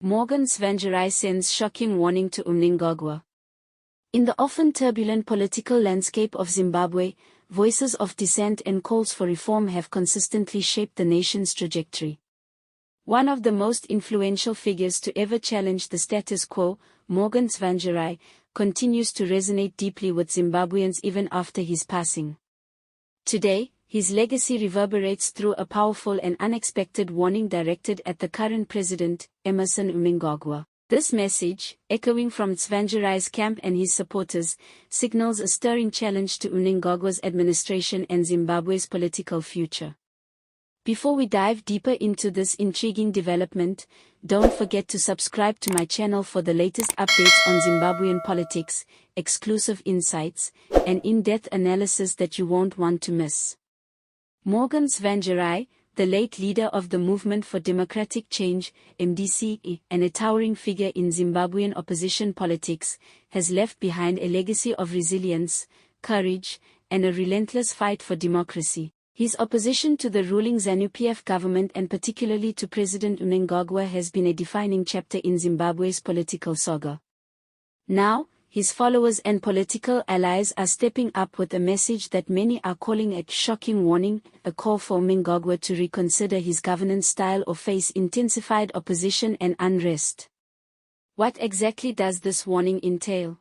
Tsvangirai sends shocking warning to Mnangagwa. In the often turbulent political landscape of Zimbabwe, voices of dissent and calls for reform have consistently shaped the nation's trajectory. One of the most influential figures to ever challenge the status quo, Tsvangirai, continues to resonate deeply with Zimbabweans even after his passing. Today, his legacy reverberates through a powerful and unexpected warning directed at the current president, Mnangagwa. This message, echoing from Tsvangirai's camp and his supporters, signals a stirring challenge to Mnangagwa's administration and Zimbabwe's political future. Before we dive deeper into this intriguing development, don't forget to subscribe to my channel for the latest updates on Zimbabwean politics, exclusive insights, and in-depth analysis that you won't want to miss. Tsvangirai, the late leader of the Movement for Democratic Change, MDC, and a towering figure in Zimbabwean opposition politics, has left behind a legacy of resilience, courage, and a relentless fight for democracy. His opposition to the ruling ZANU-PF government and particularly to President Mnangagwa has been a defining chapter in Zimbabwe's political saga. Now, his followers and political allies are stepping up with a message that many are calling a shocking warning, a call for Mnangagwa to reconsider his governance style or face intensified opposition and unrest. What exactly does this warning entail?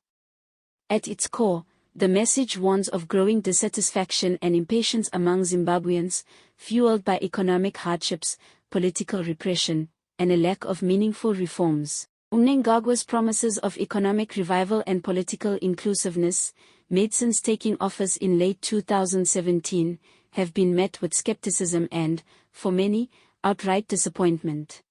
At its core, the message warns of growing dissatisfaction and impatience among Zimbabweans, fueled by economic hardships, political repression, and a lack of meaningful reforms. Mnangagwa's promises of economic revival and political inclusiveness, made since taking office in late 2017, have been met with skepticism and, for many, outright disappointment.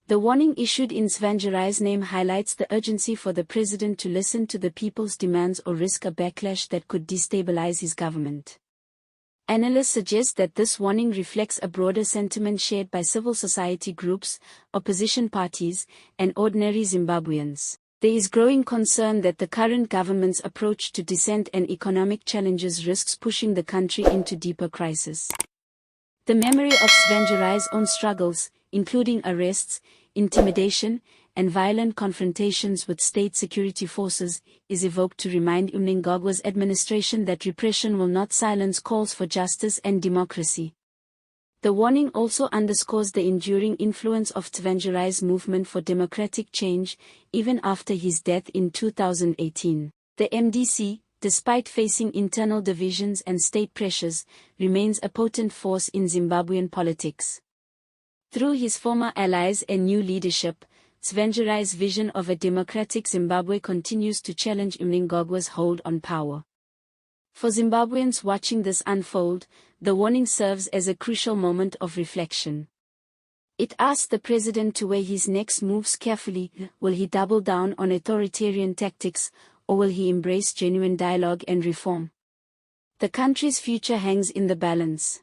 The warning issued in Tsvangirai's name highlights the urgency for the president to listen to the people's demands or risk a backlash that could destabilize his government. Analysts suggest that this warning reflects a broader sentiment shared by civil society groups, opposition parties, and ordinary Zimbabweans. There is growing concern that the current government's approach to dissent and economic challenges risks pushing the country into deeper crisis. The memory of Tsvangirai's own struggles, including arrests, intimidation, and violent confrontations with state security forces, is evoked to remind Mnangagwa's administration that repression will not silence calls for justice and democracy. The warning also underscores the enduring influence of Tsvangirai's movement for democratic change, even after his death in 2018. The MDC, despite facing internal divisions and state pressures, remains a potent force in Zimbabwean politics. Through his former allies and new leadership, Tsvangirai's vision of a democratic Zimbabwe continues to challenge Mnangagwa's hold on power. For Zimbabweans watching this unfold, the warning serves as a crucial moment of reflection. It asks the president to weigh his next moves carefully. Will he double down on authoritarian tactics, or will he embrace genuine dialogue and reform? The country's future hangs in the balance.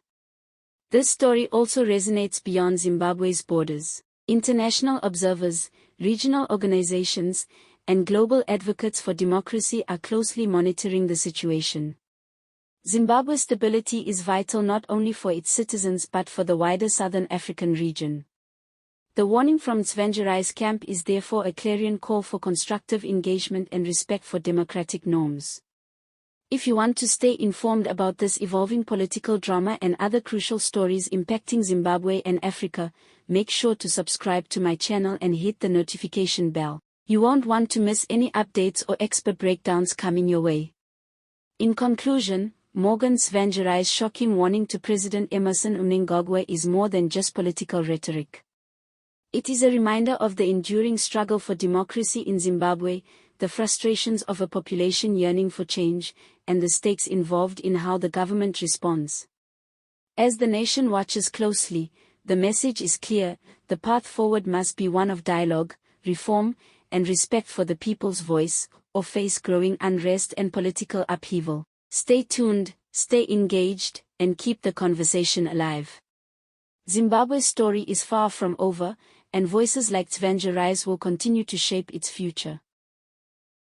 This story also resonates beyond Zimbabwe's borders. International observers, regional organizations, and global advocates for democracy are closely monitoring the situation. Zimbabwe's stability is vital not only for its citizens but for the wider Southern African region. The warning from Tsvangirai's camp is therefore a clarion call for constructive engagement and respect for democratic norms. If you want to stay informed about this evolving political drama and other crucial stories impacting Zimbabwe and Africa, make sure to subscribe to my channel and hit the notification bell. You won't want to miss any updates or expert breakdowns coming your way. In conclusion, Tsvangirai's shocking warning to President Mnangagwa is more than just political rhetoric. It is a reminder of the enduring struggle for democracy in Zimbabwe, the frustrations of a population yearning for change, and the stakes involved in how the government responds. As the nation watches closely, the message is clear: the path forward must be one of dialogue, reform, and respect for the people's voice, or face growing unrest and political upheaval. Stay tuned, stay engaged, and keep the conversation alive. Zimbabwe's story is far from over, and voices like Tsvangirai's will continue to shape its future.